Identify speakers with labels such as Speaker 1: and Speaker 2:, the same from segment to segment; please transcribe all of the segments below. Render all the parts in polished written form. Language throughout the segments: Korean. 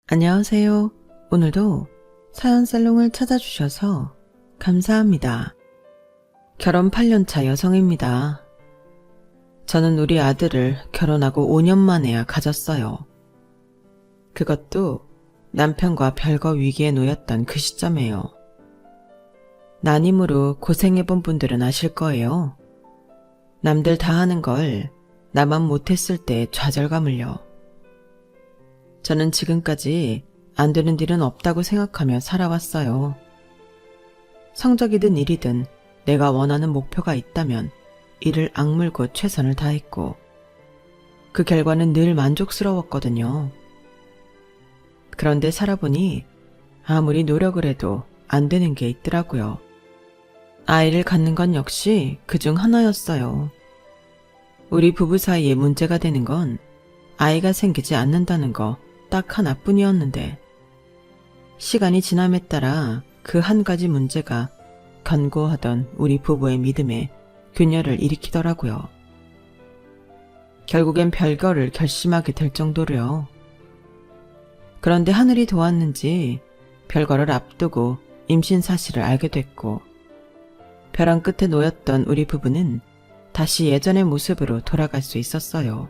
Speaker 1: 안녕하세요. 오늘도 사연살롱을 찾아주셔서 감사합니다. 결혼 8년차 여성입니다. 저는 우리 아들을 결혼하고 5년 만에야 가졌어요. 그것도 남편과 별거 위기에 놓였던 그 시점에요. 난임으로 고생해본 분들은 아실 거예요. 남들 다 하는 걸 나만 못했을 때 좌절감을요. 저는 지금까지 안 되는 일은 없다고 생각하며 살아왔어요. 성적이든 일이든 내가 원하는 목표가 있다면 이를 악물고 최선을 다했고 그 결과는 늘 만족스러웠거든요. 그런데 살아보니 아무리 노력을 해도 안 되는 게 있더라고요. 아이를 갖는 건 역시 그중 하나였어요. 우리 부부 사이에 문제가 되는 건 아이가 생기지 않는다는 거 딱 하나뿐이었는데 시간이 지남에 따라 그 한 가지 문제가 견고하던 우리 부부의 믿음에 균열을 일으키더라고요. 결국엔 별거를 결심하게 될 정도로요. 그런데 하늘이 도왔는지 별거를 앞두고 임신 사실을 알게 됐고 벼랑 끝에 놓였던 우리 부부는 다시 예전의 모습으로 돌아갈 수 있었어요.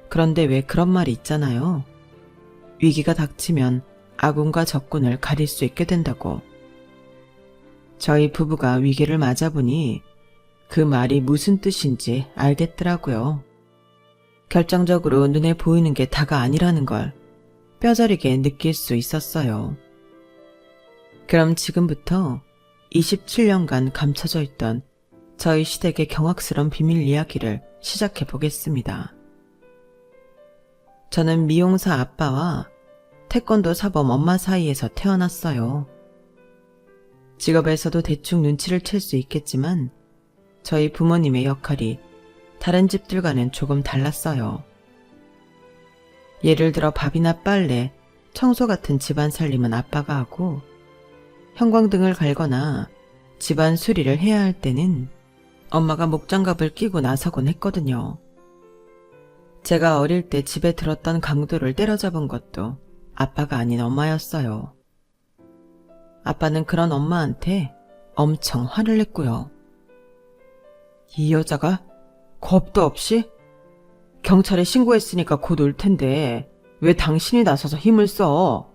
Speaker 1: 그런데 왜 그런 말이 있잖아요. 위기가 닥치면 아군과 적군을 가릴 수 있게 된다고. 저희 부부가 위기를 맞아보니 그 말이 무슨 뜻인지 알겠더라고요. 결정적으로 눈에 보이는 게 다가 아니라는 걸 뼈저리게 느낄 수 있었어요. 그럼 지금부터 27년간 감춰져 있던 저희 시댁의 경악스러운 비밀 이야기를 시작해 보겠습니다. 저는 미용사 아빠와 태권도 사범 엄마 사이에서 태어났어요. 직업에서도 대충 눈치를 챌 수 있겠지만 저희 부모님의 역할이 다른 집들과는 조금 달랐어요. 예를 들어 밥이나 빨래, 청소 같은 집안 살림은 아빠가 하고 형광등을 갈거나 집안 수리를 해야 할 때는 엄마가 목장갑을 끼고 나서곤 했거든요. 제가 어릴 때 집에 들었던 강도를 때려잡은 것도 아빠가 아닌 엄마였어요. 아빠는 그런 엄마한테 엄청 화를 냈고요. 이 여자가 겁도 없이? 경찰에 신고했으니까 곧 올 텐데 왜 당신이 나서서 힘을 써?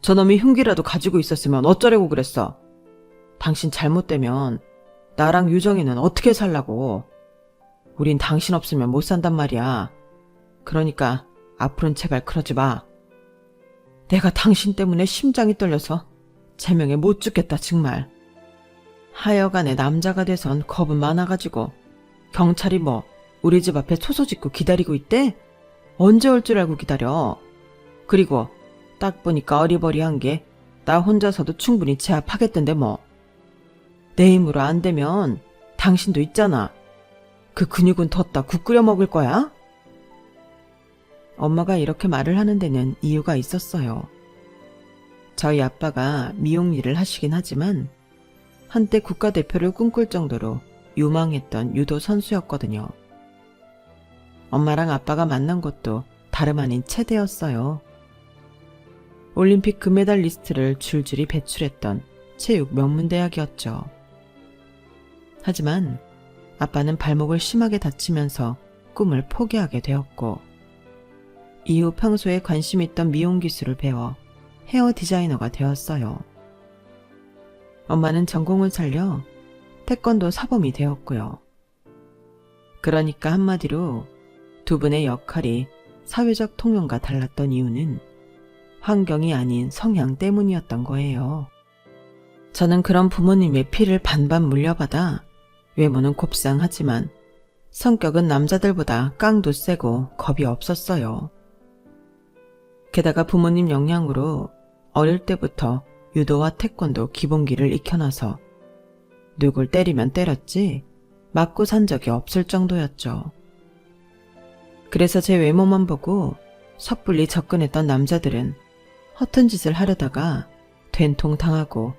Speaker 1: 저놈이 흉기라도 가지고 있었으면 어쩌려고 그랬어? 당신 잘못되면 나랑 유정이는 어떻게 살라고? 우린 당신 없으면 못 산단 말이야. 그러니까 앞으로는 제발 그러지 마. 내가 당신 때문에 심장이 떨려서 제명에 못 죽겠다 정말. 하여간에 남자가 돼선 겁은 많아가지고 경찰이 뭐 우리 집 앞에 초소 짓고 기다리고 있대? 언제 올 줄 알고 기다려. 그리고 딱 보니까 어리버리한 게 나 혼자서도 충분히 제압하겠던데 뭐. 내 힘으로 안 되면 당신도 있잖아. 그 근육은 뒀다 국 끓여 먹을 거야? 엄마가 이렇게 말을 하는 데는 이유가 있었어요. 저희 아빠가 미용 일을 하시긴 하지만 한때 국가대표를 꿈꿀 정도로 유망했던 유도 선수였거든요. 엄마랑 아빠가 만난 것도 다름 아닌 체대였어요. 올림픽 금메달리스트를 줄줄이 배출했던 체육 명문대학이었죠. 하지만 아빠는 발목을 심하게 다치면서 꿈을 포기하게 되었고 이후 평소에 관심 있던 미용 기술을 배워 헤어 디자이너가 되었어요. 엄마는 전공을 살려 태권도 사범이 되었고요. 그러니까 한마디로 두 분의 역할이 사회적 통념과 달랐던 이유는 환경이 아닌 성향 때문이었던 거예요. 저는 그런 부모님의 피를 반반 물려받아 외모는 곱상하지만 성격은 남자들보다 깡도 세고 겁이 없었어요. 게다가 부모님 영향으로 어릴 때부터 유도와 태권도 기본기를 익혀놔서 누굴 때리면 때렸지 맞고 산 적이 없을 정도였죠. 그래서 제 외모만 보고 섣불리 접근했던 남자들은 허튼 짓을 하려다가 된통 당하고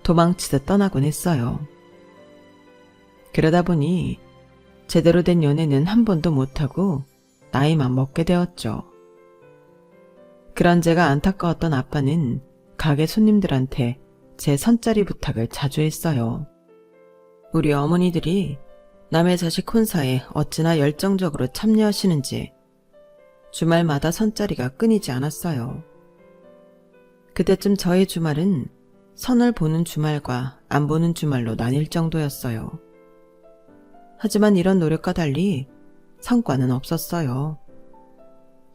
Speaker 1: 도망치듯 떠나곤 했어요. 그러다 보니 제대로 된 연애는 한 번도 못하고 나이만 먹게 되었죠. 그런 제가 안타까웠던 아빠는 가게 손님들한테 제 선짜리 부탁을 자주 했어요. 우리 어머니들이 남의 자식 혼사에 어찌나 열정적으로 참여하시는지 주말마다 선짜리가 끊이지 않았어요. 그때쯤 저의 주말은 선을 보는 주말과 안 보는 주말로 나뉠 정도였어요. 하지만 이런 노력과 달리 성과는 없었어요.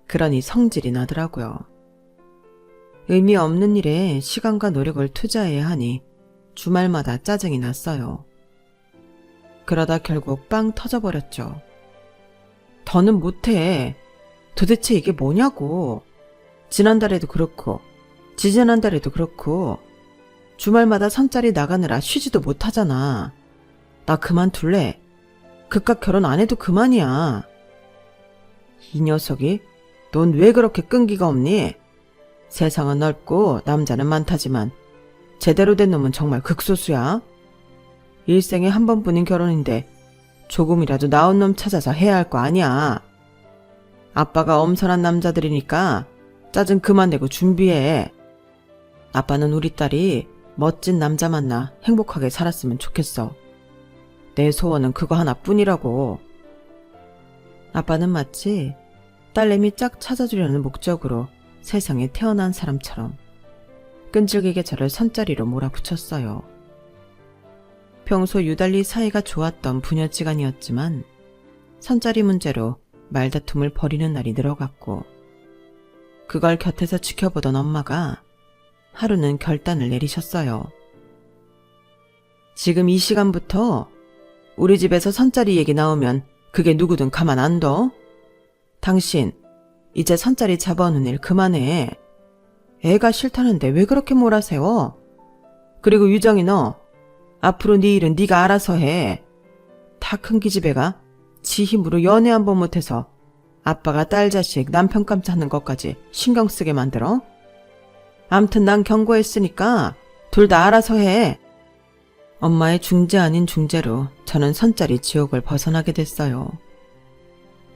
Speaker 1: 그러니 성질이 나더라고요. 의미 없는 일에 시간과 노력을 투자해야 하니 주말마다 짜증이 났어요. 그러다 결국 빵 터져버렸죠. 더는 못해. 도대체 이게 뭐냐고. 지난달에도 그렇고 지지난달에도 그렇고 주말마다 선짜리 나가느라 쉬지도 못하잖아. 나 그만둘래. 그깟 결혼 안 해도 그만이야. 이 녀석이 넌 왜 그렇게 끈기가 없니? 세상은 넓고 남자는 많다지만 제대로 된 놈은 정말 극소수야. 일생에 한 번뿐인 결혼인데 조금이라도 나은 놈 찾아서 해야 할 거 아니야. 아빠가 엄선한 남자들이니까 짜증 그만 내고 준비해. 아빠는 우리 딸이 멋진 남자 만나 행복하게 살았으면 좋겠어. 내 소원은 그거 하나뿐이라고. 아빠는 마치 딸내미 짝 찾아주려는 목적으로 세상에 태어난 사람처럼 끈질기게 저를 선짜리로 몰아붙였어요. 평소 유달리 사이가 좋았던 부녀지간이었지만 선짜리 문제로 말다툼을 벌이는 날이 늘어갔고 그걸 곁에서 지켜보던 엄마가 하루는 결단을 내리셨어요. 지금 이 시간부터 우리 집에서 선짜리 얘기 나오면 그게 누구든 가만 안 둬. 당신 이제 선짜리 잡아오는 일 그만해. 애가 싫다는데 왜 그렇게 몰아세워? 그리고 유정이 너 앞으로 네 일은 네가 알아서 해. 다 큰 기집애가 지 힘으로 연애 한 번 못해서 아빠가 딸 자식 남편 깜짝하는 것까지 신경 쓰게 만들어? 암튼 난 경고했으니까 둘 다 알아서 해. 엄마의 중재 아닌 중재로 저는 선짜리 지옥을 벗어나게 됐어요.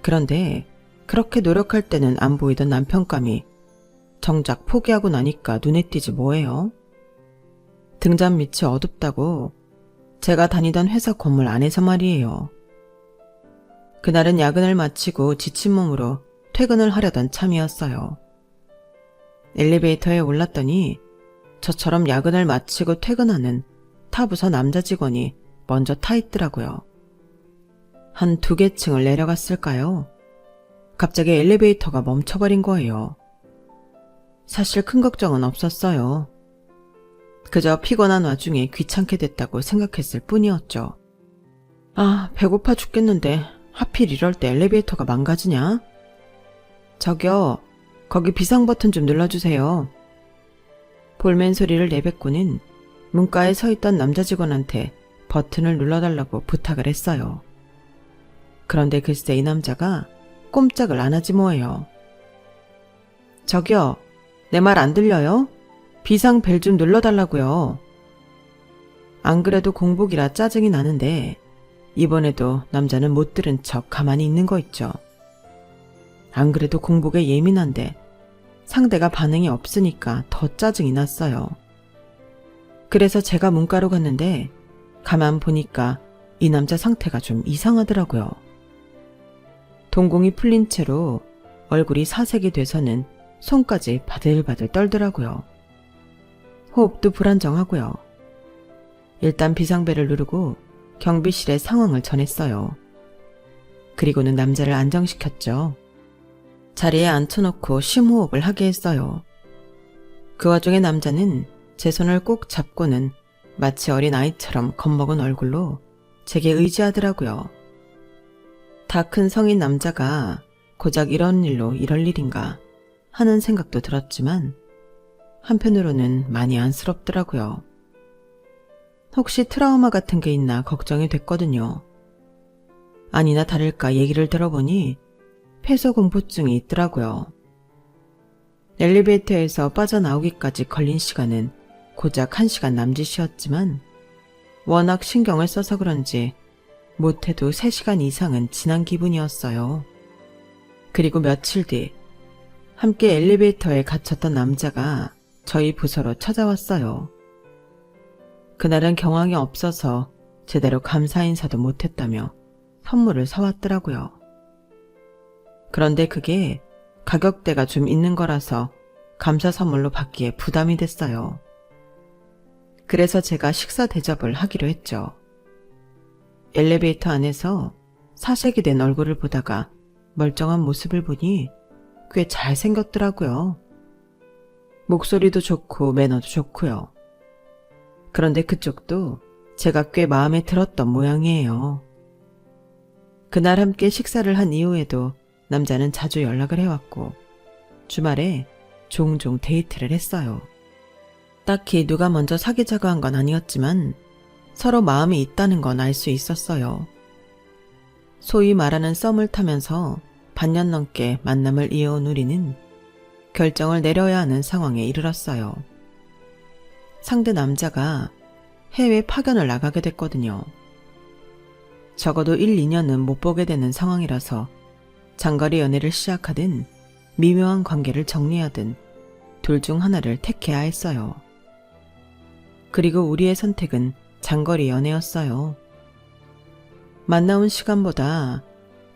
Speaker 1: 그런데 그렇게 노력할 때는 안 보이던 남편감이 정작 포기하고 나니까 눈에 띄지 뭐예요? 등잔 밑이 어둡다고 제가 다니던 회사 건물 안에서 말이에요. 그날은 야근을 마치고 지친 몸으로 퇴근을 하려던 참이었어요. 엘리베이터에 올랐더니 저처럼 야근을 마치고 퇴근하는 타부서 남자 직원이 먼저 타 있더라고요. 한 2개 층을 내려갔을까요? 갑자기 엘리베이터가 멈춰버린 거예요. 사실 큰 걱정은 없었어요. 그저 피곤한 와중에 귀찮게 됐다고 생각했을 뿐이었죠. 아, 배고파 죽겠는데 하필 이럴 때 엘리베이터가 망가지냐? 저기요, 거기 비상 버튼 좀 눌러주세요. 볼멘 소리를 내뱉고는 문가에 서 있던 남자 직원한테 버튼을 눌러달라고 부탁을 했어요. 그런데 글쎄 이 남자가 꼼짝을 안 하지 뭐예요. 저기요, 내 말 안 들려요? 비상 벨 좀 눌러달라고요. 안 그래도 공복이라 짜증이 나는데 이번에도 남자는 못 들은 척 가만히 있는 거 있죠. 안 그래도 공복에 예민한데 상대가 반응이 없으니까 더 짜증이 났어요. 그래서 제가 문가로 갔는데 가만 보니까 이 남자 상태가 좀 이상하더라고요. 동공이 풀린 채로 얼굴이 사색이 돼서는 손까지 바들바들 떨더라고요. 호흡도 불안정하고요. 일단 비상벨을 누르고 경비실에 상황을 전했어요. 그리고는 남자를 안정시켰죠. 자리에 앉혀놓고 심호흡을 하게 했어요. 그 와중에 남자는 제 손을 꼭 잡고는 마치 어린 아이처럼 겁먹은 얼굴로 제게 의지하더라고요. 다 큰 성인 남자가 고작 이런 일로 이럴 일인가 하는 생각도 들었지만 한편으로는 많이 안쓰럽더라고요. 혹시 트라우마 같은 게 있나 걱정이 됐거든요. 아니나 다를까 얘기를 들어보니 폐소공포증이 있더라고요. 엘리베이터에서 빠져나오기까지 걸린 시간은 고작 1시간 남짓이었지만 워낙 신경을 써서 그런지 못해도 3시간 이상은 지난 기분이었어요. 그리고 며칠 뒤 함께 엘리베이터에 갇혔던 남자가 저희 부서로 찾아왔어요. 그날은 경황이 없어서 제대로 감사 인사도 못했다며 선물을 사왔더라고요. 그런데 그게 가격대가 좀 있는 거라서 감사 선물로 받기에 부담이 됐어요. 그래서 제가 식사 대접을 하기로 했죠. 엘리베이터 안에서 사색이 된 얼굴을 보다가 멀쩡한 모습을 보니 꽤 잘생겼더라고요. 목소리도 좋고 매너도 좋고요. 그런데 그쪽도 제가 꽤 마음에 들었던 모양이에요. 그날 함께 식사를 한 이후에도 남자는 자주 연락을 해왔고 주말에 종종 데이트를 했어요. 딱히 누가 먼저 사귀자고 한 건 아니었지만 서로 마음이 있다는 건 알 수 있었어요. 소위 말하는 썸을 타면서 반년 넘게 만남을 이어온 우리는 결정을 내려야 하는 상황에 이르렀어요. 상대 남자가 해외 파견을 나가게 됐거든요. 적어도 1, 2년은 못 보게 되는 상황이라서 장거리 연애를 시작하든 미묘한 관계를 정리하든 둘 중 하나를 택해야 했어요. 그리고 우리의 선택은 장거리 연애였어요. 만나온 시간보다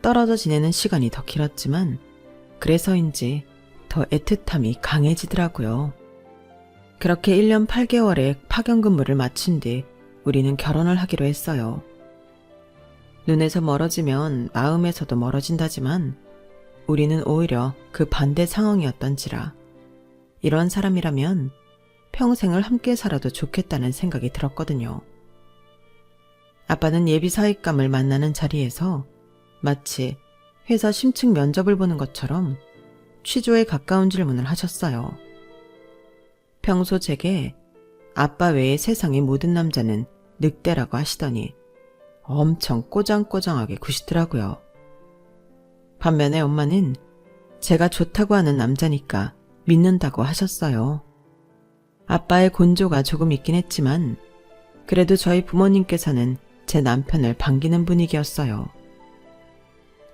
Speaker 1: 떨어져 지내는 시간이 더 길었지만 그래서인지 더 애틋함이 강해지더라고요. 그렇게 1년 8개월의 파견 근무를 마친 뒤 우리는 결혼을 하기로 했어요. 눈에서 멀어지면 마음에서도 멀어진다지만 우리는 오히려 그 반대 상황이었던지라 이런 사람이라면 평생을 함께 살아도 좋겠다는 생각이 들었거든요. 아빠는 예비 사익감을 만나는 자리에서 마치 회사 심층 면접을 보는 것처럼 취조에 가까운 질문을 하셨어요. 평소 제게 아빠 외에 세상의 모든 남자는 늑대라고 하시더니 엄청 꼬장꼬장하게 구시더라고요. 반면에 엄마는 제가 좋다고 하는 남자니까 믿는다고 하셨어요. 아빠의 곤조가 조금 있긴 했지만 그래도 저희 부모님께서는 제 남편을 반기는 분위기였어요.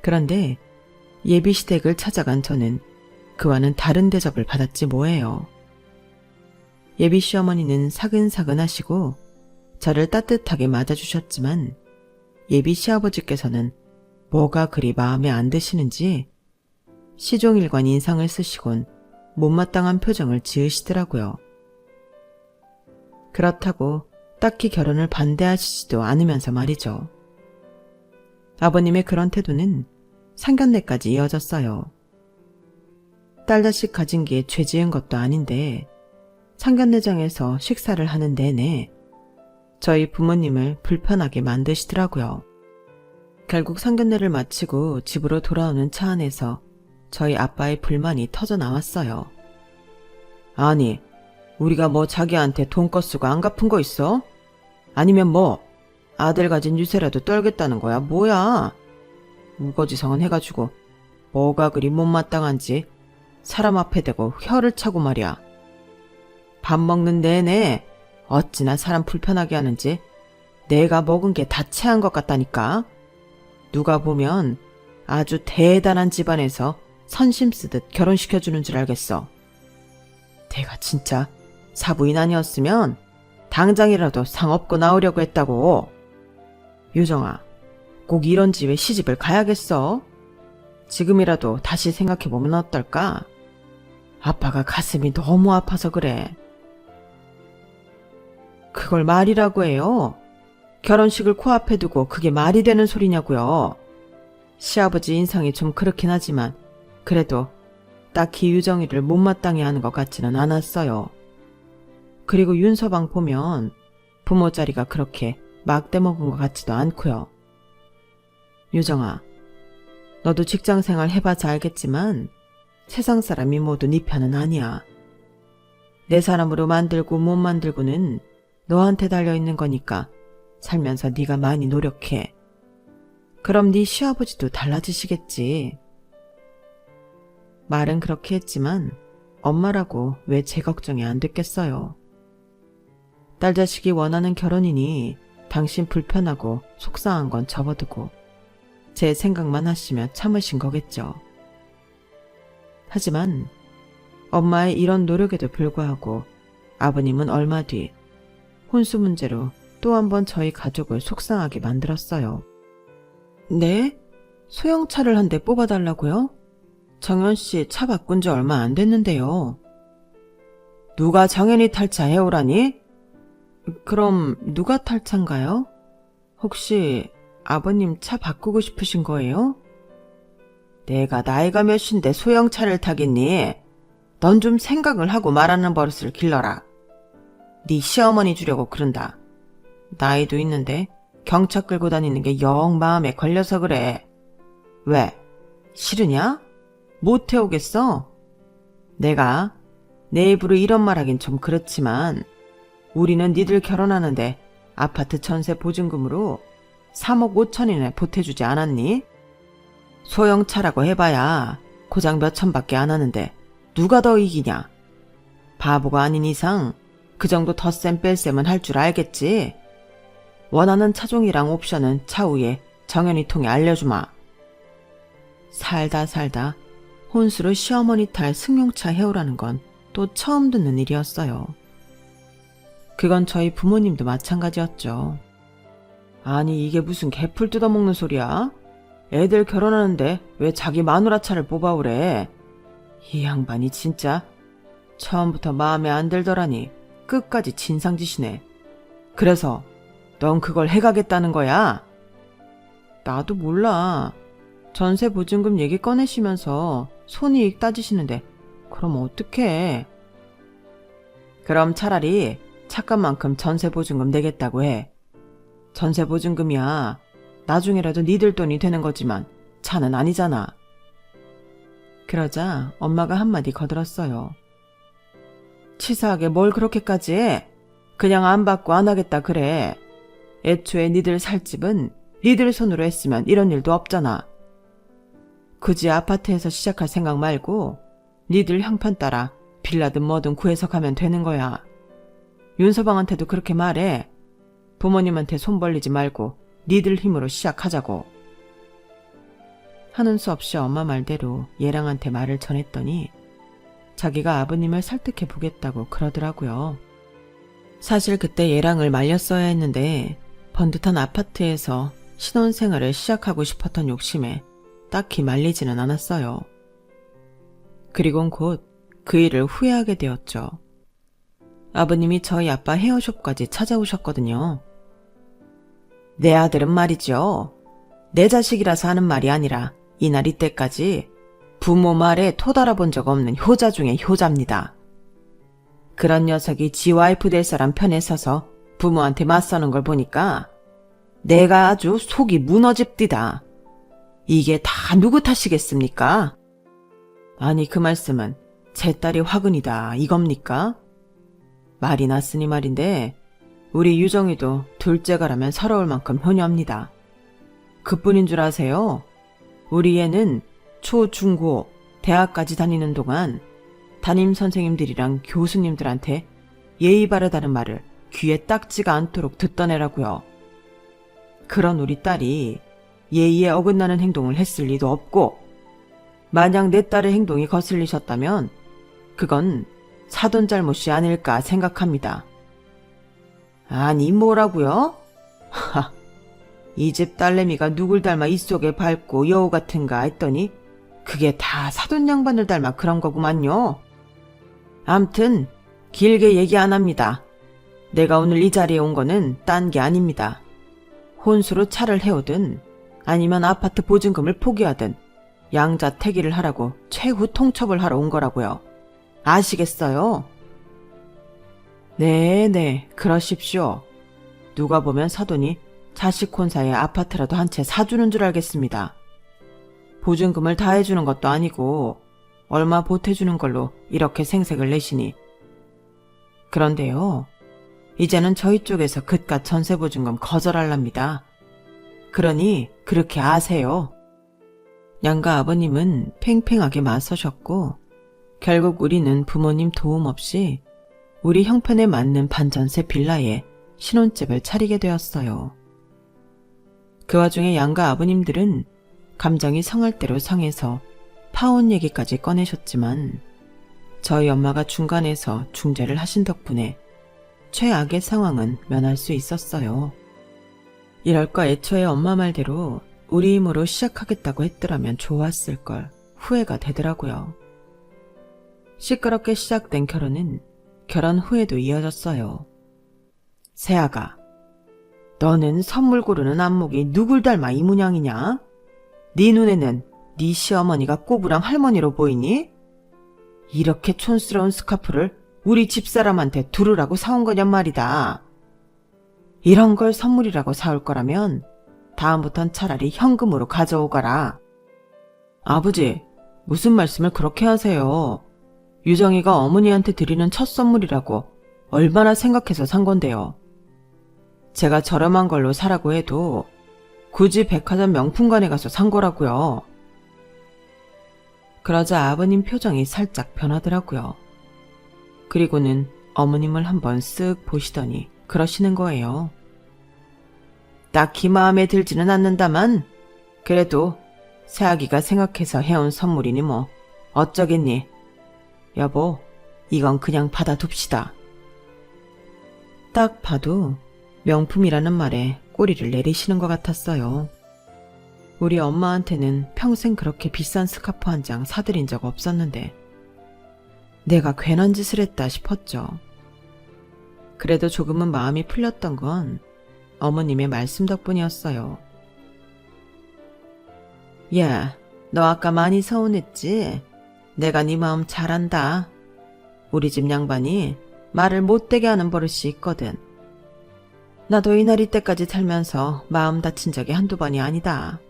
Speaker 1: 그런데 예비시댁을 찾아간 저는 그와는 다른 대접을 받았지 뭐예요. 예비 시어머니는 사근사근 하시고 저를 따뜻하게 맞아주셨지만 예비 시아버지께서는 뭐가 그리 마음에 안 드시는지 시종일관 인상을 쓰시곤 못마땅한 표정을 지으시더라고요. 그렇다고 딱히 결혼을 반대하시지도 않으면서 말이죠. 아버님의 그런 태도는 상견례까지 이어졌어요. 딸 자식 가진 게 죄 지은 것도 아닌데 상견례장에서 식사를 하는 내내 저희 부모님을 불편하게 만드시더라고요. 결국 상견례를 마치고 집으로 돌아오는 차 안에서 저희 아빠의 불만이 터져 나왔어요. 아니, 우리가 뭐 자기한테 돈껏 쓰고 안 갚은 거 있어? 아니면 뭐 아들 가진 유세라도 떨겠다는 거야? 뭐야? 우거지성은 해가지고 뭐가 그리 못마땅한지 사람 앞에 대고 혀를 차고 말이야. 밥 먹는 내내 어찌나 사람 불편하게 하는지 내가 먹은 게 다 체한 것 같다니까. 누가 보면 아주 대단한 집안에서 선심 쓰듯 결혼시켜주는 줄 알겠어. 내가 진짜 사부인 아니었으면 당장이라도 상 업고 나오려고 했다고. 유정아, 꼭 이런 집에 시집을 가야겠어? 지금이라도 다시 생각해보면 어떨까? 아빠가 가슴이 너무 아파서 그래. 그걸 말이라고 해요? 결혼식을 코앞에 두고 그게 말이 되는 소리냐고요? 시아버지 인상이 좀 그렇긴 하지만 그래도 딱히 유정이를 못마땅해 하는 것 같지는 않았어요. 그리고 윤서방 보면 부모 자리가 그렇게 막대 먹은 것 같지도 않고요. 유정아, 너도 직장생활 해봐서 알겠지만 세상 사람이 모두 네 편은 아니야. 내 사람으로 만들고 못 만들고는 너한테 달려있는 거니까 살면서 네가 많이 노력해. 그럼 네 시아버지도 달라지시겠지. 말은 그렇게 했지만 엄마라고 왜 제 걱정이 안 됐겠어요. 딸 자식이 원하는 결혼이니 당신 불편하고 속상한 건 접어두고 제 생각만 하시며 참으신 거겠죠. 하지만 엄마의 이런 노력에도 불구하고 아버님은 얼마 뒤 혼수 문제로 또 한 번 저희 가족을 속상하게 만들었어요. 네? 소형차를 한 대 뽑아달라고요? 정연씨 차 바꾼 지 얼마 안 됐는데요. 누가 정연이 탈 차 해오라니? 그럼 누가 탈 차인가요? 혹시 아버님 차 바꾸고 싶으신 거예요? 내가 나이가 몇인데 소형차를 타겠니? 넌 좀 생각을 하고 말하는 버릇을 길러라. 네 시어머니 주려고 그런다. 나이도 있는데 경차 끌고 다니는 게 영 마음에 걸려서 그래. 왜? 싫으냐? 못 태우겠어? 내가 내 입으로 이런 말하긴 좀 그렇지만 우리는 니들 결혼하는데 아파트 전세 보증금으로 3억 5천이나 보태주지 않았니? 소형차라고 해봐야 고장 몇 천밖에 안 하는데 누가 더 이기냐? 바보가 아닌 이상 그 정도 덧셈 뺄셈은 할 줄 알겠지? 원하는 차종이랑 옵션은 차후에 정연이 통해 알려주마. 살다 혼수로 시어머니 탈 승용차 해오라는 건 또 처음 듣는 일이었어요. 그건 저희 부모님도 마찬가지였죠. 아니 이게 무슨 개풀 뜯어먹는 소리야? 애들 결혼하는데 왜 자기 마누라 차를 뽑아오래? 이 양반이 진짜 처음부터 마음에 안 들더라니 끝까지 진상짓이네. 그래서 넌 그걸 해가겠다는 거야? 나도 몰라. 전세 보증금 얘기 꺼내시면서 손이익 따지시는데 그럼 어떡해. 그럼 차라리 차값만큼 전세 보증금 내겠다고 해. 전세 보증금이야 나중에라도 니들 돈이 되는 거지만 차는 아니잖아. 그러자 엄마가 한마디 거들었어요. 치사하게 뭘 그렇게까지 해? 그냥 안 받고 안 하겠다 그래. 애초에 니들 살 집은 니들 손으로 했으면 이런 일도 없잖아. 굳이 아파트에서 시작할 생각 말고 니들 형편 따라 빌라든 뭐든 구해서 가면 되는 거야. 윤서방한테도 그렇게 말해. 부모님한테 손 벌리지 말고 니들 힘으로 시작하자고. 하는 수 없이 엄마 말대로 예랑한테 말을 전했더니 자기가 아버님을 설득해 보겠다고 그러더라고요. 사실 그때 예랑을 말렸어야 했는데 번듯한 아파트에서 신혼생활을 시작하고 싶었던 욕심에 딱히 말리지는 않았어요. 그리곤 곧 그 일을 후회하게 되었죠. 아버님이 저희 아빠 헤어숍까지 찾아오셨거든요. 내 아들은 말이죠. 내 자식이라서 하는 말이 아니라 이날 이때까지 부모 말에 토달아본 적 없는 효자 중에 효자입니다. 그런 녀석이 지 와이프 될 사람 편에 서서 부모한테 맞서는 걸 보니까 내가 아주 속이 무너집디다. 이게 다 누구 탓이겠습니까? 아니 그 말씀은 제 딸이 화근이다 이겁니까? 말이 났으니 말인데 우리 유정이도 둘째가라면 서러울 만큼 효녀입니다. 그뿐인 줄 아세요? 우리 애는 초, 중, 고, 대학까지 다니는 동안 담임 선생님들이랑 교수님들한테 예의 바르다는 말을 귀에 딱지가 않도록 듣던 애라고요. 그런 우리 딸이 예의에 어긋나는 행동을 했을 리도 없고 만약 내 딸의 행동이 거슬리셨다면 그건 사돈 잘못이 아닐까 생각합니다. 아니 뭐라고요? 하, 이 집 딸내미가 누굴 닮아 이 속에 밝고 여우 같은가 했더니 그게 다 사돈 양반을 닮아 그런 거구만요. 암튼 길게 얘기 안 합니다. 내가 오늘 이 자리에 온 거는 딴 게 아닙니다. 혼수로 차를 해오든 아니면 아파트 보증금을 포기하든 양자택일을 하라고 최후 통첩을 하러 온 거라고요. 아시겠어요? 네네 그러십시오. 누가 보면 사돈이 자식 혼사에 아파트라도 한 채 사주는 줄 알겠습니다. 보증금을 다 해주는 것도 아니고 얼마 보태주는 걸로 이렇게 생색을 내시니. 그런데요. 이제는 저희 쪽에서 그깟 전세보증금 거절할랍니다. 그러니 그렇게 아세요. 양가 아버님은 팽팽하게 맞서셨고 결국 우리는 부모님 도움 없이 우리 형편에 맞는 반전세 빌라에 신혼집을 차리게 되었어요. 그 와중에 양가 저희 엄마가 중간에서 중재를 하신 덕분에 최악의 상황은 면할 수 있었어요. 이럴 거 애초에 엄마 말대로 우리 힘으로 시작하겠다고 했더라면 좋았을걸 후회가 되더라고요. 시끄럽게 시작된 결혼은 결혼 후에도 이어졌어요. 세아가, 너는 선물 고르는 안목이 누굴 닮아 이 모양이냐? 네 눈에는 네 시어머니가 꼬부랑 할머니로 보이니? 이렇게 촌스러운 스카프를 우리 집사람한테 두르라고 사온 거냔 말이다. 이런 걸 선물이라고 사올 거라면 다음부턴 차라리 현금으로 가져오거라. 아버지, 무슨 말씀을 그렇게 하세요? 유정이가 어머니한테 드리는 첫 선물이라고 얼마나 생각해서 산 건데요. 제가 저렴한 걸로 사라고 해도 굳이 백화점 명품관에 가서 산 거라고요. 그러자 아버님 표정이 살짝 변하더라고요. 그리고는 어머님을 한번 쓱 보시더니 그러시는 거예요. 딱히 마음에 들지는 않는다만 그래도 새아기가 생각해서 해온 선물이니 뭐 어쩌겠니. 여보, 이건 그냥 받아둡시다. 딱 봐도 명품이라는 말에 꼬리를 내리시는 것 같았어요. 우리 엄마한테는 평생 그렇게 비싼 스카프 한 장 사드린 적 없었는데 내가 괜한 짓을 했다 싶었죠. 그래도 조금은 마음이 풀렸던 건 어머님의 말씀 덕분이었어요. 야, 너 아까 많이 서운했지? 내가 네 마음 잘 안다. 우리 집 양반이 말을 못되게 하는 버릇이 있거든. 나도 이날이 때까지 살면서 마음 다친 적이 한두 번이 아니다.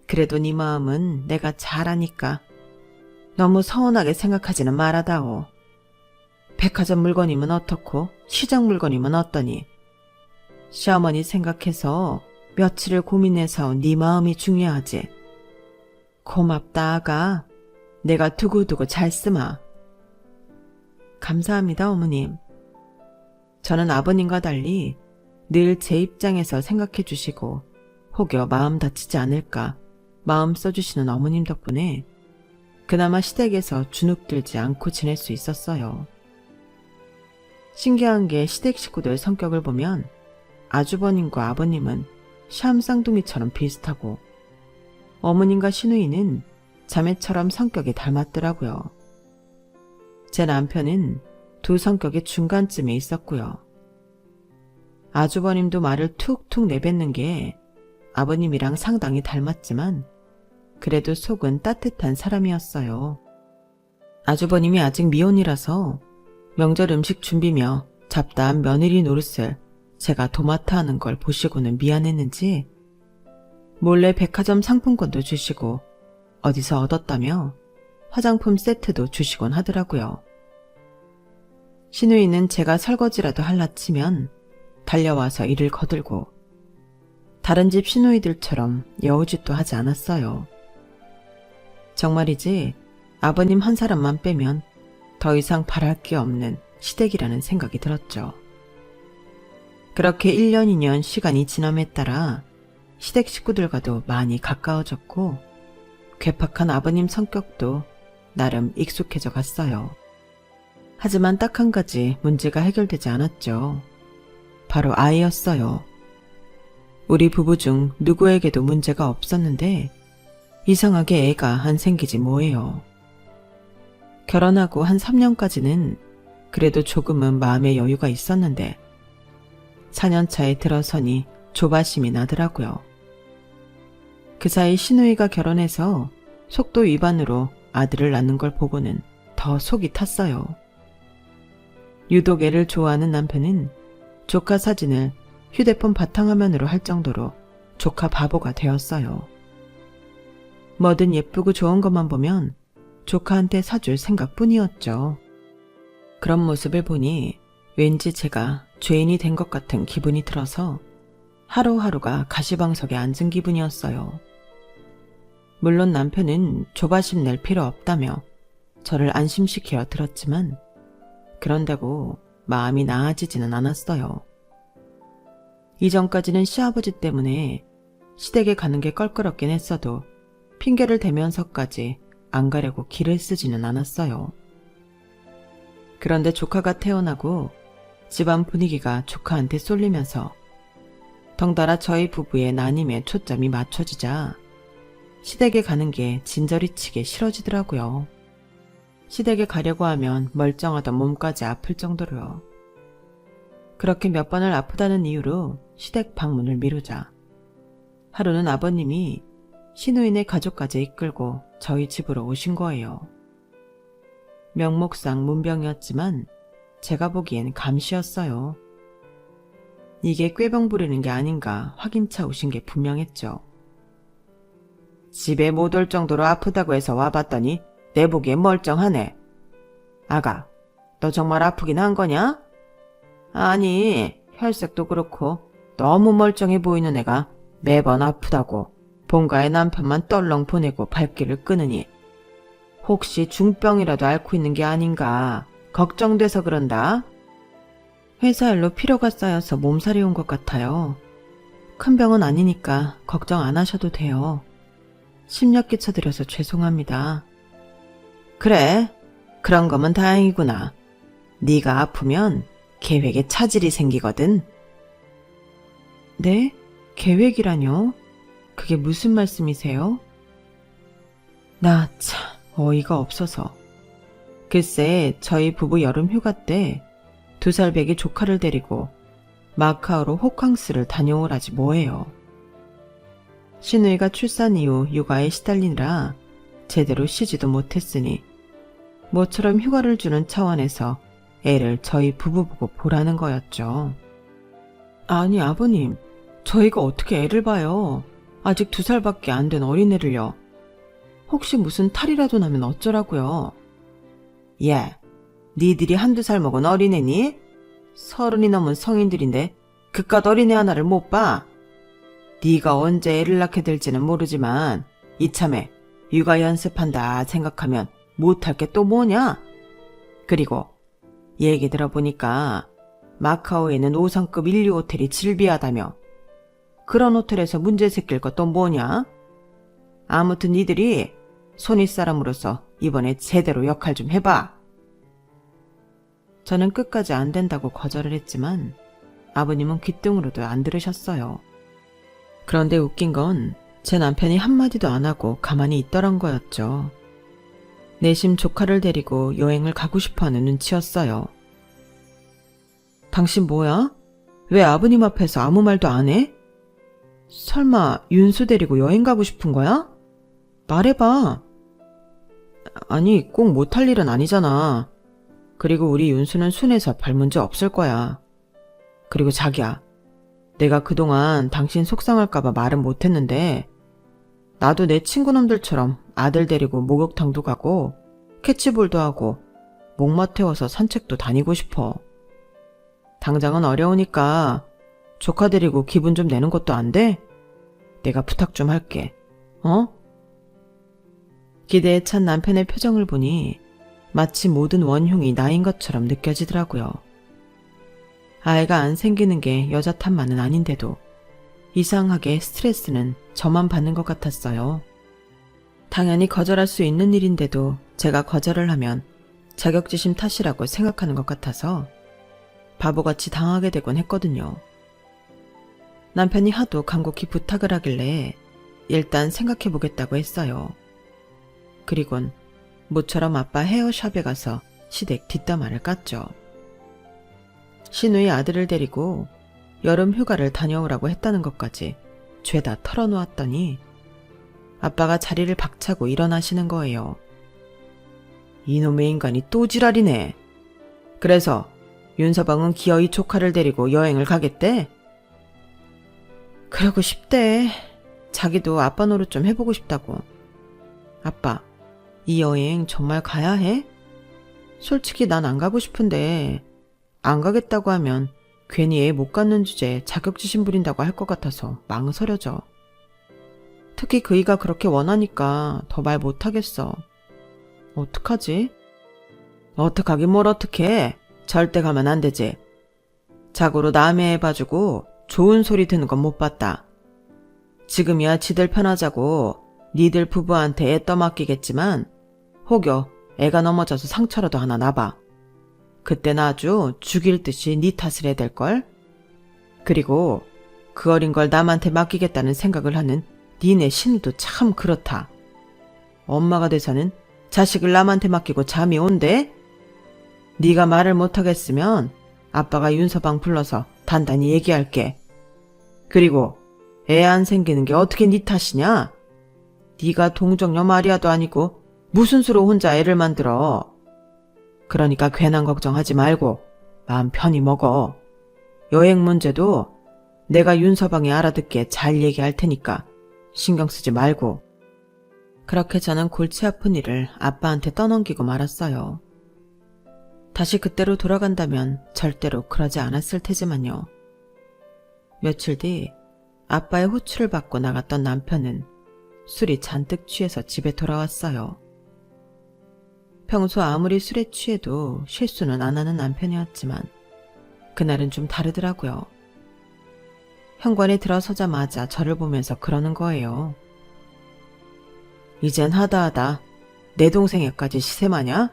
Speaker 1: 그래도 네 마음은 내가 잘 아니까 너무 서운하게 생각하지는 말아다오. 백화점 물건이면 어떻고 시장 물건이면 어떠니? 시어머니 생각해서 며칠을 고민해서 온 네 마음이 중요하지. 고맙다 아가. 내가 두고두고 잘 쓰마. 감사합니다 어머님. 저는 아버님과 달리 늘 제 입장에서 생각해 주시고 혹여 마음 다치지 않을까 마음 써주시는 어머님 덕분에 그나마 시댁에서 주눅들지 않고 지낼 수 있었어요. 신기한 게 시댁 식구들 성격을 보면 아주버님과 아버님은 샴 쌍둥이처럼 비슷하고 어머님과 시누이는 자매처럼 성격이 닮았더라고요. 제 남편은 두 성격의 중간쯤에 있었고요. 아주버님도 말을 툭툭 내뱉는 게 아버님이랑 상당히 닮았지만 그래도 속은 따뜻한 사람이었어요. 아주버님이 아직 미혼이라서 명절 음식 준비며 잡다한 며느리 노릇을 제가 도맡아 하는 걸 보시고는 미안했는지 몰래 백화점 상품권도 주시고 어디서 얻었다며 화장품 세트도 주시곤 하더라고요. 시누이는 제가 설거지라도 할라 치면 달려와서 일을 거들고 다른 집 시누이들처럼 여우짓도 하지 않았어요. 정말이지 아버님 한 사람만 빼면 더 이상 바랄 게 없는 시댁이라는 생각이 들었죠. 그렇게 1년 2년 시간이 지남에 따라 시댁 식구들과도 많이 가까워졌고 괴팍한 아버님 성격도 나름 익숙해져 갔어요. 하지만 딱 한 가지 문제가 해결되지 않았죠. 바로 아이였어요. 우리 부부 중 누구에게도 문제가 없었는데 이상하게 애가 안 생기지 뭐예요. 결혼하고 한 3년까지는 그래도 조금은 마음의 여유가 있었는데 4년 차에 들어서니 조바심이 나더라고요. 그 사이 시누이가 결혼해서 속도 위반으로 아들을 낳는 걸 보고는 더 속이 탔어요. 유독 애를 좋아하는 남편은 조카 사진을 휴대폰 바탕화면으로 할 정도로 조카 바보가 되었어요. 뭐든 예쁘고 좋은 것만 보면 조카한테 사줄 생각뿐이었죠. 그런 모습을 보니 왠지 제가 죄인이 된 것 같은 기분이 들어서 하루하루가 가시방석에 앉은 기분이었어요. 물론 남편은 조바심 낼 필요 없다며 저를 안심시켜 들었지만 그런다고 마음이 나아지지는 않았어요. 이전까지는 시아버지 때문에 시댁에 가는 게 껄끄럽긴 했어도 핑계를 대면서까지 안 가려고 길을 쓰지는 않았어요. 그런데 조카가 태어나고 집안 분위기가 조카한테 쏠리면서 덩달아 저희 부부의 난임에 초점이 맞춰지자 시댁에 가는 게 진저리치게 싫어지더라고요. 시댁에 가려고 하면 멀쩡하던 몸까지 아플 정도로요. 그렇게 몇 번을 아프다는 이유로 시댁 방문을 미루자 하루는 아버님이 시누이네 가족까지 이끌고 저희 집으로 오신 거예요. 명목상 문병이었지만 제가 보기엔 감시였어요. 이게 꾀병 부리는 게 아닌가 확인차 오신 게 분명했죠. 집에 못 올 정도로 아프다고 해서 와봤더니 내 보기엔 멀쩡하네. 아가, 너 정말 아프긴 한 거냐? 아니, 혈색도 그렇고 너무 멀쩡해 보이는 애가 매번 아프다고 본가의 남편만 떨렁 보내고 발길을 끄느니 혹시 중병이라도 앓고 있는 게 아닌가 걱정돼서 그런다. 회사 일로 피로가 쌓여서 몸살이 온 것 같아요. 큰 병은 아니니까 걱정 안 하셔도 돼요. 심력 끼쳐드려서 죄송합니다. 그래, 그런 거면 다행이구나. 네가 아프면 계획에 차질이 생기거든. 네? 계획이라뇨? 그게 무슨 말씀이세요? 나 참 어이가 없어서. 글쎄 저희 부부 여름 휴가 때 2살 배기 조카를 데리고 마카오로 호캉스를 다녀오라지 뭐예요. 시누이가 출산 이후 육아에 시달리느라 제대로 쉬지도 못했으니 모처럼 휴가를 주는 차원에서 애를 저희 부부 보고 보라는 거였죠. 아니 아버님, 저희가 어떻게 애를 봐요. 아직 2살밖에 안 된 어린애를요. 혹시 무슨 탈이라도 나면 어쩌라고요. 야, 니들이 1~2살 먹은 어린애니? 30이 넘은 성인들인데 그깟 어린애 하나를 못 봐? 네가 언제 애를 낳게 될지는 모르지만 이참에 육아 연습한다 생각하면 못할 게 또 뭐냐? 그리고 얘기 들어보니까 마카오에는 5성급 1류 호텔이 질비하다며. 그런 호텔에서 문제 생길 것도 뭐냐? 아무튼 니들이 손윗사람으로서 이번에 제대로 역할 좀 해봐. 저는 끝까지 안 된다고 거절을 했지만 아버님은 귓등으로도 안 들으셨어요. 그런데 웃긴 건 제 남편이 한마디도 안 하고 가만히 있더란 거였죠. 내심 조카를 데리고 여행을 가고 싶어하는 눈치였어요. 당신 뭐야? 왜 아버님 앞에서 아무 말도 안 해? 설마 윤수 데리고 여행 가고 싶은 거야? 말해봐. 아니 꼭 못할 일은 아니잖아. 그리고 우리 윤수는 순해서 별 문제 없을 거야. 그리고 자기야, 내가 그동안 당신 속상할까봐 말은 못했는데 나도 내 친구놈들처럼 아들 데리고 목욕탕도 가고 캐치볼도 하고 목마 태워서 산책도 다니고 싶어. 당장은 어려우니까 조카 데리고 기분 좀 내는 것도 안 돼? 내가 부탁 좀 할게. 어? 기대에 찬 남편의 표정을 보니 마치 모든 원흉이 나인 것처럼 느껴지더라고요. 아이가 안 생기는 게 여자 탓만은 아닌데도 이상하게 스트레스는 저만 받는 것 같았어요. 당연히 거절할 수 있는 일인데도 제가 거절을 하면 자격지심 탓이라고 생각하는 것 같아서 바보같이 당하게 되곤 했거든요. 남편이 하도 간곡히 부탁을 하길래 일단 생각해보겠다고 했어요. 그리곤 모처럼 아빠 헤어샵에 가서 시댁 뒷담화를 깠죠. 시누이 아들을 데리고 여름 휴가를 다녀오라고 했다는 것까지 죄다 털어놓았더니 아빠가 자리를 박차고 일어나시는 거예요. 이놈의 인간이 또 지랄이네. 그래서 윤서방은 기어이 조카를 데리고 여행을 가겠대? 그러고 싶대. 자기도 아빠 노릇 좀 해보고 싶다고. 아빠, 이 여행 정말 가야 해? 솔직히 난 안 가고 싶은데 안 가겠다고 하면 괜히 애 못 갖는 주제에 자격지심 부린다고 할 것 같아서 망설여져. 특히 그이가 그렇게 원하니까 더 말 못하겠어. 어떡하지? 어떡하긴 뭘 어떡해. 절대 가면 안 되지. 자고로 남의 애 봐주고 좋은 소리 듣는 건 못 봤다. 지금이야 지들 편하자고 니들 부부한테 애 떠맡기겠지만 혹여 애가 넘어져서 상처라도 하나 나봐. 그땐 아주 죽일 듯이 네 탓을 해야 될걸? 그리고 그 어린 걸 남한테 맡기겠다는 생각을 하는 니네 신우도 참 그렇다. 엄마가 돼서는 자식을 남한테 맡기고 잠이 온대? 네가 말을 못하겠으면 아빠가 윤서방 불러서 단단히 얘기할게. 그리고 애 안 생기는 게 어떻게 네 탓이냐? 네가 동정녀 마리아도 아니고 무슨 수로 혼자 애를 만들어. 그러니까 괜한 걱정하지 말고 마음 편히 먹어. 여행 문제도 내가 윤서방이 알아듣게 잘 얘기할 테니까 신경 쓰지 말고. 그렇게 저는 골치 아픈 일을 아빠한테 떠넘기고 말았어요. 다시 그때로 돌아간다면 절대로 그러지 않았을 테지만요. 며칠 뒤 아빠의 호출을 받고 나갔던 남편은 술이 잔뜩 취해서 집에 돌아왔어요. 평소 아무리 술에 취해도 실수는 안 하는 남편이었지만 그날은 좀 다르더라고요. 현관에 들어서자마자 저를 보면서 그러는 거예요. 이젠 하다하다 내 동생애까지 시샘하냐?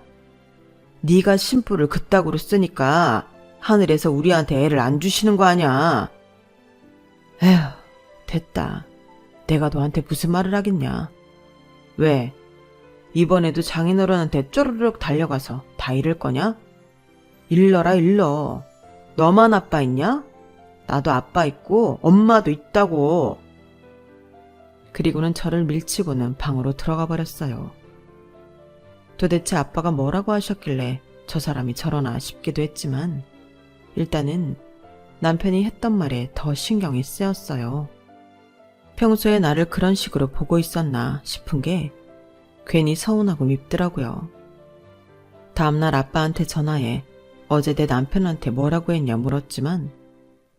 Speaker 1: 네가 심부를 그따구로 쓰니까 하늘에서 우리한테 애를 안 주시는 거 아냐? 에휴, 됐다. 내가 너한테 무슨 말을 하겠냐? 왜? 이번에도 장인어른한테 쪼르륵 달려가서 다 잃을 거냐? 일러라 일러. 너만 아빠 있냐? 나도 아빠 있고 엄마도 있다고. 그리고는 저를 밀치고는 방으로 들어가 버렸어요. 도대체 아빠가 뭐라고 하셨길래 저 사람이 저러나 싶기도 했지만 일단은 남편이 했던 말에 더 신경이 쓰였어요. 평소에 나를 그런 식으로 보고 있었나 싶은 게 괜히 서운하고 밉더라고요. 다음날 아빠한테 전화해 어제 내 남편한테 뭐라고 했냐 물었지만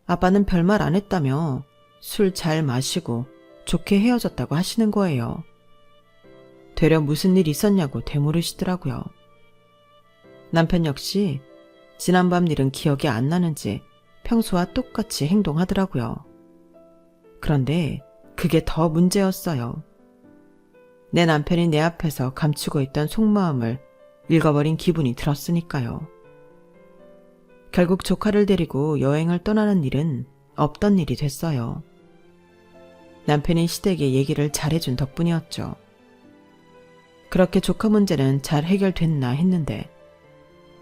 Speaker 1: 아빠는 별말 안 했다며 술 잘 마시고 좋게 헤어졌다고 하시는 거예요. 되려 무슨 일 있었냐고 되물으시더라고요. 남편 역시 지난밤 일은 기억이 안 나는지 평소와 똑같이 행동하더라고요. 그런데 그게 더 문제였어요. 내 남편이 내 앞에서 감추고 있던 속마음을 읽어버린 기분이 들었으니까요. 결국 조카를 데리고 여행을 떠나는 일은 없던 일이 됐어요. 남편이 시댁에 얘기를 잘해준 덕분이었죠. 그렇게 조카 문제는 잘 해결됐나 했는데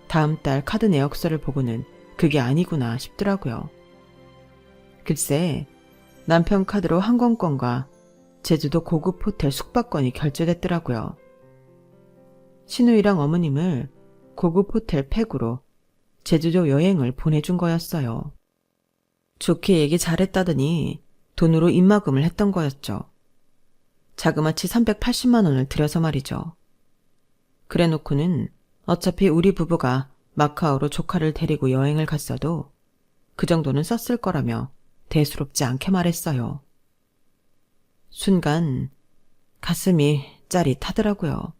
Speaker 1: 다음 달 카드 내역서를 보고는 그게 아니구나 싶더라고요. 글쎄 남편 카드로 항공권과 제주도 고급 호텔 숙박권이 결제됐더라고요. 신우이랑 어머님을 고급 호텔 팩으로 제주도 여행을 보내준 거였어요. 좋게 얘기 잘했다더니 돈으로 입마금을 했던 거였죠. 자그마치 380만 원을 들여서 말이죠. 그래놓고는 어차피 우리 부부가 마카오로 조카를 데리고 여행을 갔어도 그 정도는 썼을 거라며 대수롭지 않게 말했어요. 순간 가슴이 짜릿하더라고요.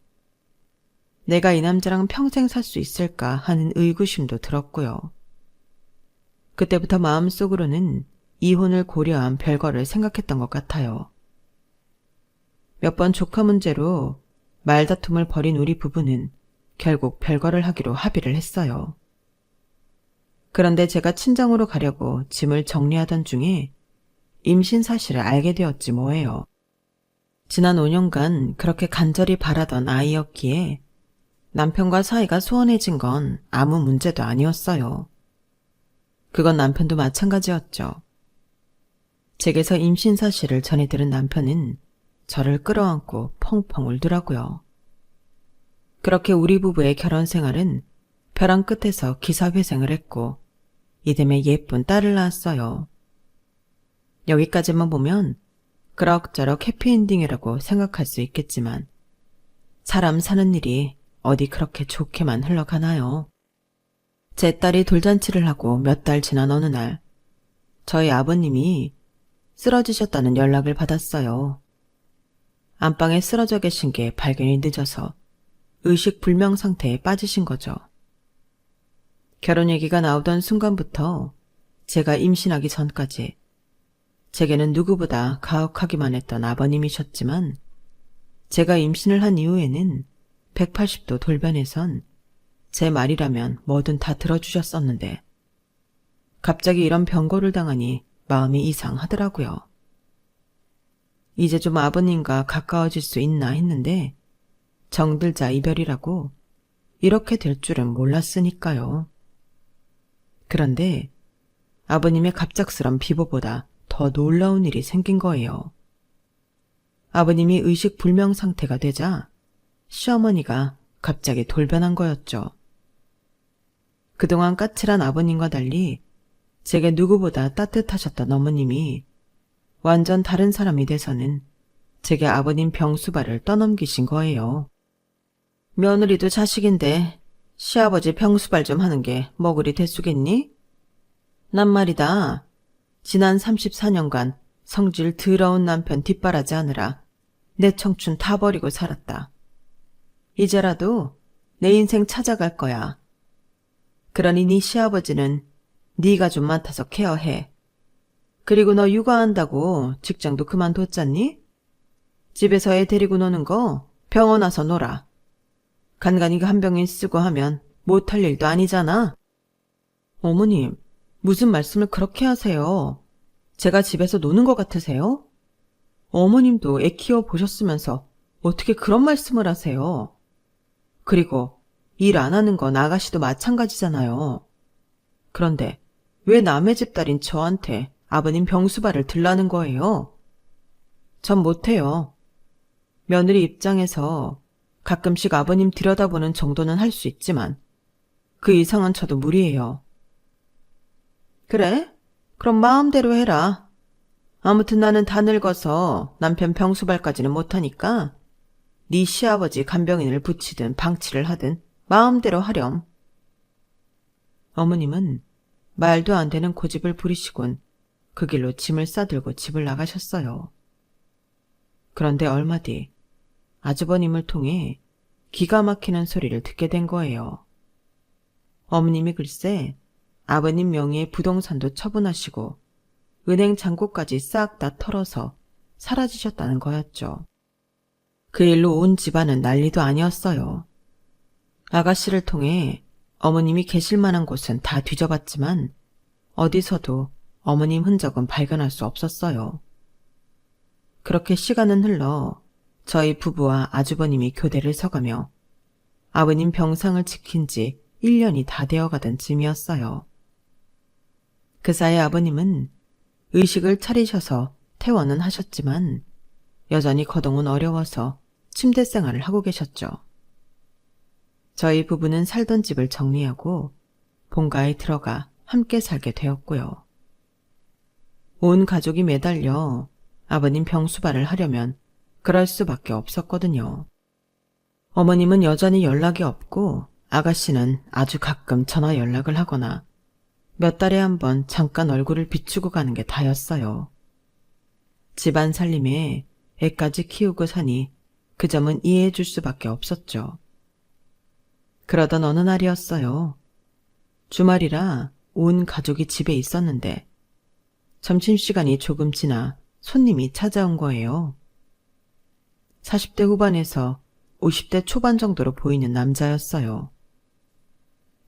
Speaker 1: 내가 이 남자랑 평생 살 수 있을까 하는 의구심도 들었고요. 그때부터 마음속으로는 이혼을 고려한 별거를 생각했던 것 같아요. 몇 번 조카 문제로 말다툼을 벌인 우리 부부는 결국 별거를 하기로 합의를 했어요. 그런데 제가 친정으로 가려고 짐을 정리하던 중에 임신 사실을 알게 되었지 뭐예요. 지난 5년간 그렇게 간절히 바라던 아이였기에 남편과 사이가 소원해진 건 아무 문제도 아니었어요. 그건 남편도 마찬가지였죠. 제게서 임신 사실을 전해 들은 남편은 저를 끌어안고 펑펑 울더라고요. 그렇게 우리 부부의 결혼 생활은 벼랑 끝에서 기사회생을 했고 이듬해 예쁜 딸을 낳았어요. 여기까지만 보면 그럭저럭 해피엔딩이라고 생각할 수 있겠지만 사람 사는 일이 어디 그렇게 좋게만 흘러가나요? 제 딸이 돌잔치를 하고 몇 달 지난 어느 날 저희 아버님이 쓰러지셨다는 연락을 받았어요. 안방에 쓰러져 계신 게 발견이 늦어서 의식불명 상태에 빠지신 거죠. 결혼 얘기가 나오던 순간부터 제가 임신하기 전까지 제게는 누구보다 가혹하기만 했던 아버님이셨지만 제가 임신을 한 이후에는 180도 돌변해선 제 말이라면 뭐든 다 들어주셨었는데 갑자기 이런 병고를 당하니 마음이 이상하더라고요. 이제 좀 아버님과 가까워질 수 있나 했는데 정들자 이별이라고 이렇게 될 줄은 몰랐으니까요. 그런데 아버님의 갑작스런 비보보다 더 놀라운 일이 생긴 거예요. 아버님이 의식불명 상태가 되자 시어머니가 갑자기 돌변한 거였죠. 그동안 까칠한 아버님과 달리 제게 누구보다 따뜻하셨던 어머님이 완전 다른 사람이 돼서는 제게 아버님 병수발을 떠넘기신 거예요. 며느리도 자식인데 시아버지 병수발 좀 하는 게 뭐 그리 대수겠니? 난 말이다. 지난 34년간 성질 더러운 남편 뒷바라지 하느라 내 청춘 다 버리고 살았다. 이제라도 내 인생 찾아갈 거야. 그러니 네 시아버지는 네가 좀 맡아서 케어해. 그리고 너 육아한다고 직장도 그만뒀잖니? 집에서 애 데리고 노는 거 병원 와서 놀아. 간간히 그 한 병인 쓰고 하면 못할 일도 아니잖아. 어머님, 무슨 말씀을 그렇게 하세요? 제가 집에서 노는 것 같으세요? 어머님도 애 키워 보셨으면서 어떻게 그런 말씀을 하세요? 그리고 일 안 하는 건 아가씨도 마찬가지잖아요. 그런데 왜 남의 집 딸인 저한테 아버님 병수발을 들라는 거예요? 전 못해요. 며느리 입장에서 가끔씩 아버님 들여다보는 정도는 할 수 있지만 그 이상은 저도 무리예요. 그래? 그럼 마음대로 해라. 아무튼 나는 다 늙어서 남편 병수발까지는 못하니까 네 시아버지 간병인을 붙이든 방치를 하든 마음대로 하렴. 어머님은 말도 안 되는 고집을 부리시곤 그 길로 짐을 싸들고 집을 나가셨어요. 그런데 얼마 뒤 아주버님을 통해 기가 막히는 소리를 듣게 된 거예요. 어머님이 글쎄 아버님 명의의 부동산도 처분하시고 은행 잔고까지 싹 다 털어서 사라지셨다는 거였죠. 그 일로 온 집안은 난리도 아니었어요. 아가씨를 통해 어머님이 계실 만한 곳은 다 뒤져봤지만 어디서도 어머님 흔적은 발견할 수 없었어요. 그렇게 시간은 흘러 저희 부부와 아주버님이 교대를 서가며 아버님 병상을 지킨 지 1년이 다 되어가던 쯤이었어요. 그 사이 아버님은 의식을 차리셔서 퇴원은 하셨지만 여전히 거동은 어려워서 침대 생활을 하고 계셨죠. 저희 부부는 살던 집을 정리하고 본가에 들어가 함께 살게 되었고요. 온 가족이 매달려 아버님 병수발을 하려면 그럴 수밖에 없었거든요. 어머님은 여전히 연락이 없고 아가씨는 아주 가끔 전화 연락을 하거나 몇 달에 한 번 잠깐 얼굴을 비추고 가는 게 다였어요. 집안 살림에 애까지 키우고 사니 그 점은 이해해 줄 수밖에 없었죠. 그러던 어느 날이었어요. 주말이라 온 가족이 집에 있었는데 점심시간이 조금 지나 손님이 찾아온 거예요. 40대 후반에서 50대 초반 정도로 보이는 남자였어요.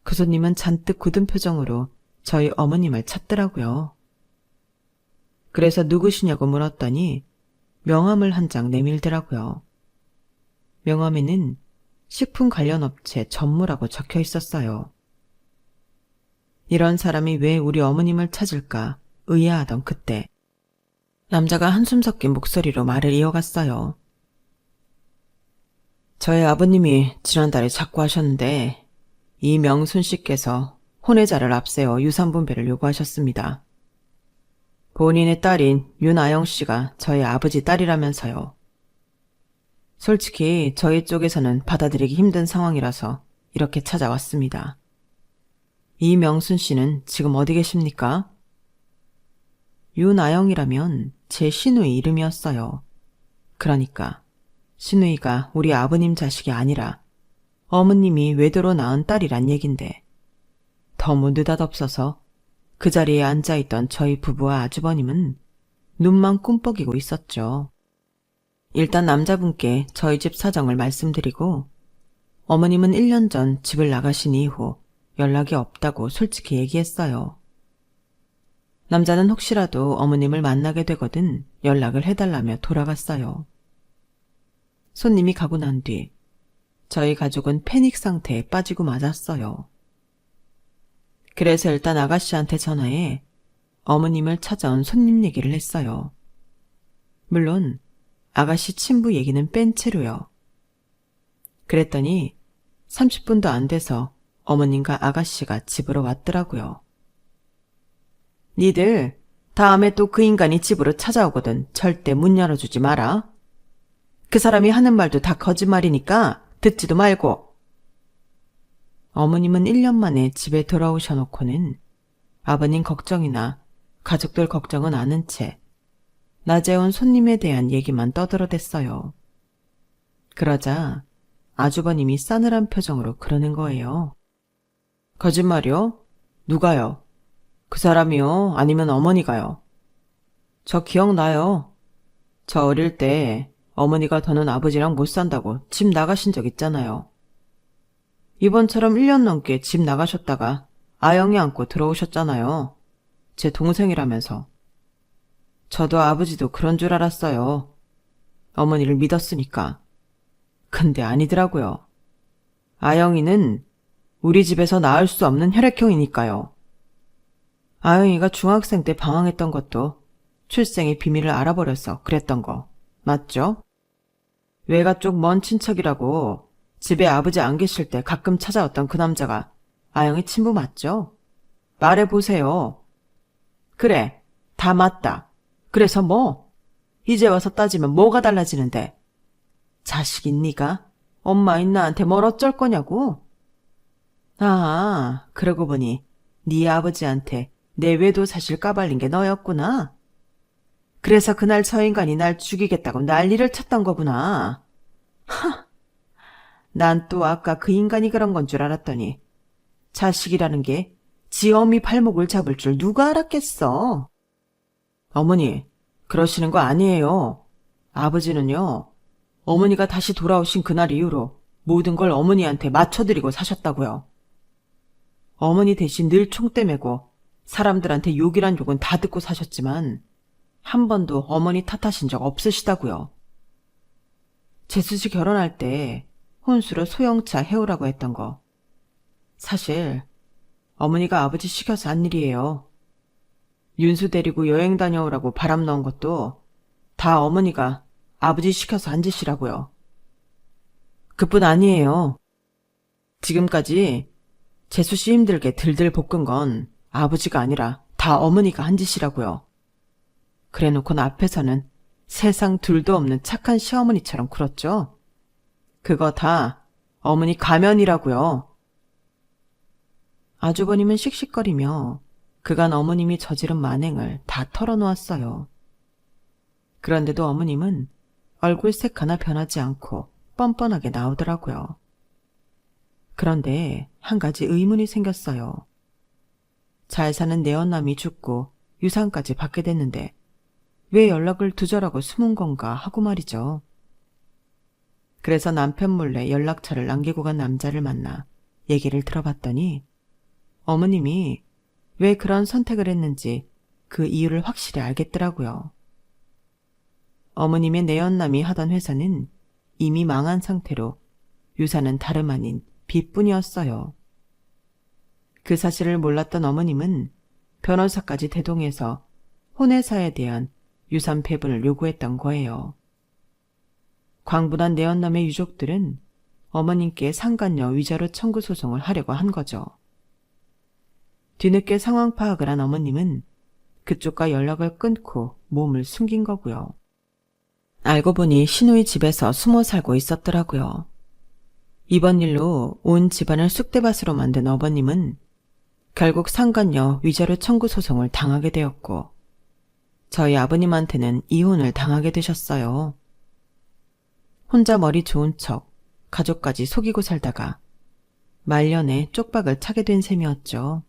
Speaker 1: 그 손님은 잔뜩 굳은 표정으로 저희 어머님을 찾더라고요. 그래서 누구시냐고 물었더니 명함을 한 장 내밀더라고요. 명함에는 식품 관련 업체 전무라고 적혀 있었어요. 이런 사람이 왜 우리 어머님을 찾을까 의아하던 그때 남자가 한숨 섞인 목소리로 말을 이어갔어요. 저희 아버님이 지난달에 작고하셨는데 이명순 씨께서 혼외자를 앞세워 유산분배를 요구하셨습니다. 본인의 딸인 윤아영 씨가 저희 아버지 딸이라면서요. 솔직히 저희 쪽에서는 받아들이기 힘든 상황이라서 이렇게 찾아왔습니다. 이명순 씨는 지금 어디 계십니까? 윤아영이라면 제 시누이 이름이었어요. 그러니까 시누이가 우리 아버님 자식이 아니라 어머님이 외도로 낳은 딸이란 얘긴데 너무 느닷없어서 그 자리에 앉아있던 저희 부부와 아주버님은 눈만 꿈뻑이고 있었죠. 일단 남자분께 저희 집 사정을 말씀드리고 어머님은 1년 전 집을 나가신 이후 연락이 없다고 솔직히 얘기했어요. 남자는 혹시라도 어머님을 만나게 되거든 연락을 해달라며 돌아갔어요. 손님이 가고 난 뒤 저희 가족은 패닉 상태에 빠지고 말았어요. 그래서 일단 아가씨한테 전화해 어머님을 찾아온 손님 얘기를 했어요. 물론 아가씨 친부 얘기는 뺀 채로요. 그랬더니 30분도 안 돼서 어머님과 아가씨가 집으로 왔더라고요. 니들 다음에 또 그 인간이 집으로 찾아오거든 절대 문 열어주지 마라. 그 사람이 하는 말도 다 거짓말이니까 듣지도 말고. 어머님은 1년 만에 집에 돌아오셔놓고는 아버님 걱정이나 가족들 걱정은 않은 채 낮에 온 손님에 대한 얘기만 떠들어댔어요. 그러자 아주버님이 싸늘한 표정으로 그러는 거예요. 거짓말이요? 누가요? 그 사람이요? 아니면 어머니가요? 저 기억나요. 저 어릴 때 어머니가 더는 아버지랑 못 산다고 집 나가신 적 있잖아요. 이번처럼 1년 넘게 집 나가셨다가 아영이 안고 들어오셨잖아요. 제 동생이라면서. 저도 아버지도 그런 줄 알았어요. 어머니를 믿었으니까. 근데 아니더라고요. 아영이는 우리 집에서 낳을 수 없는 혈액형이니까요. 아영이가 중학생 때 방황했던 것도 출생의 비밀을 알아버려서 그랬던 거 맞죠? 외가 쪽 먼 친척이라고 집에 아버지 안 계실 때 가끔 찾아왔던 그 남자가 아영이 친부 맞죠? 말해보세요. 그래, 다 맞다. 그래서 뭐? 이제 와서 따지면 뭐가 달라지는데? 자식인 네가 엄마인 나한테 뭘 어쩔 거냐고? 아, 그러고 보니 네 아버지한테 내 외도 사실 까발린 게 너였구나. 그래서 그날 저 인간이 날 죽이겠다고 난리를 쳤던 거구나. 하! 난 또 아까 그 인간이 그런 건 줄 알았더니 자식이라는 게 지 어미 발목을 잡을 줄 누가 알았겠어. 어머니, 그러시는 거 아니에요. 아버지는요, 어머니가 다시 돌아오신 그날 이후로 모든 걸 어머니한테 맞춰드리고 사셨다고요. 어머니 대신 늘 총대 메고 사람들한테 욕이란 욕은 다 듣고 사셨지만 한 번도 어머니 탓하신 적 없으시다고요. 재수 씨 결혼할 때 혼수로 소형차 해오라고 했던 거. 사실 어머니가 아버지 시켜서 한 일이에요. 윤수 데리고 여행 다녀오라고 바람 넣은 것도 다 어머니가 아버지 시켜서 한 짓이라고요. 그뿐 아니에요. 지금까지 재수 씨 힘들게 들들 볶은 건 아버지가 아니라 다 어머니가 한 짓이라고요. 그래놓고 앞에서는 세상 둘도 없는 착한 시어머니처럼 굴었죠. 그거 다 어머니 가면이라고요. 아주버님은 씩씩거리며 그간 어머님이 저지른 만행을 다 털어놓았어요. 그런데도 어머님은 얼굴색 하나 변하지 않고 뻔뻔하게 나오더라고요. 그런데 한 가지 의문이 생겼어요. 잘 사는 내언남이 죽고 유산까지 받게 됐는데 왜 연락을 두절하고 숨은 건가 하고 말이죠. 그래서 남편 몰래 연락처를 남기고 간 남자를 만나 얘기를 들어봤더니 어머님이 왜 그런 선택을 했는지 그 이유를 확실히 알겠더라고요. 어머님의 내연남이 하던 회사는 이미 망한 상태로 유산은 다름 아닌 빚뿐이었어요. 그 사실을 몰랐던 어머님은 변호사까지 대동해서 혼외사에 대한 유산 배분을 요구했던 거예요. 광분한 내연남의 유족들은 어머님께 상간녀 위자료 청구 소송을 하려고 한 거죠. 뒤늦게 상황 파악을 한 어머님은 그쪽과 연락을 끊고 몸을 숨긴 거고요. 알고 보니 시누이 집에서 숨어 살고 있었더라고요. 이번 일로 온 집안을 쑥대밭으로 만든 어머님은 결국 상간녀 위자료 청구 소송을 당하게 되었고 저희 아버님한테는 이혼을 당하게 되셨어요. 혼자 머리 좋은 척 가족까지 속이고 살다가 말년에 쪽박을 차게 된 셈이었죠.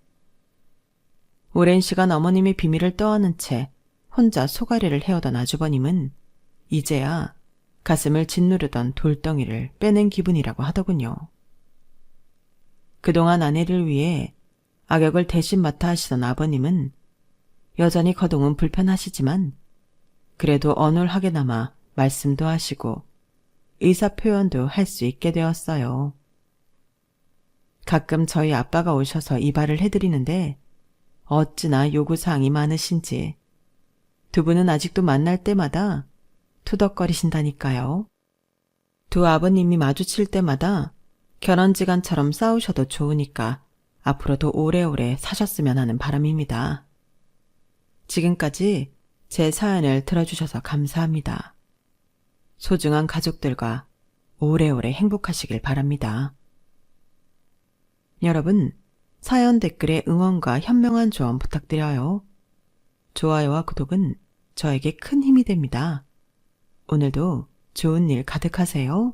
Speaker 1: 오랜 시간 어머님의 비밀을 떠안은 채 혼자 소가리를 해오던 아주버님은 이제야 가슴을 짓누르던 돌덩이를 빼낸 기분이라고 하더군요. 그동안 아내를 위해 악역을 대신 맡아 하시던 아버님은 여전히 거동은 불편하시지만 그래도 어눌하게나마 말씀도 하시고 의사 표현도 할 수 있게 되었어요. 가끔 저희 아빠가 오셔서 이발을 해드리는데 어찌나 요구사항이 많으신지 두 분은 아직도 만날 때마다 투덕거리신다니까요. 두 아버님이 마주칠 때마다 결혼지간처럼 싸우셔도 좋으니까 앞으로도 오래오래 사셨으면 하는 바람입니다. 지금까지 제 사연을 들어주셔서 감사합니다. 소중한 가족들과 오래오래 행복하시길 바랍니다. 여러분, 사연 댓글에 응원과 현명한 조언 부탁드려요. 좋아요와 구독은 저에게 큰 힘이 됩니다. 오늘도 좋은 일 가득하세요.